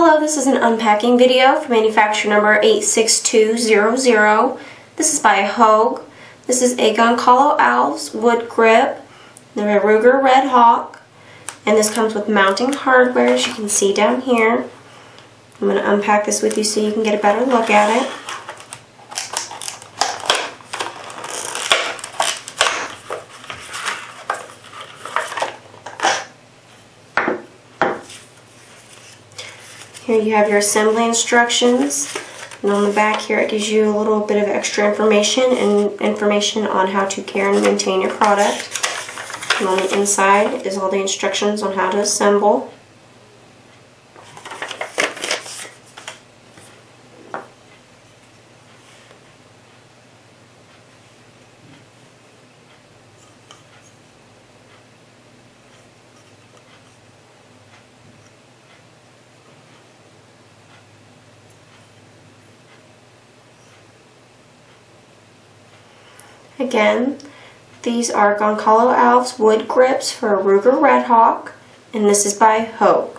Hello, this is an unpacking video for manufacturer number 86200. This is by Hogue. This is a Goncalo Alves wood grip, the Ruger Redhawk, and this comes with mounting hardware, as you can see down here. I'm going to unpack this with you so you can get a better look at it. Here you have your assembly instructions, and on the back here it gives you a little bit of extra information and information on how to care and maintain your product. And on the inside is all the instructions on how to assemble. Again, these are Goncalo Alves wood grips for a Ruger Redhawk, and this is by Hogue.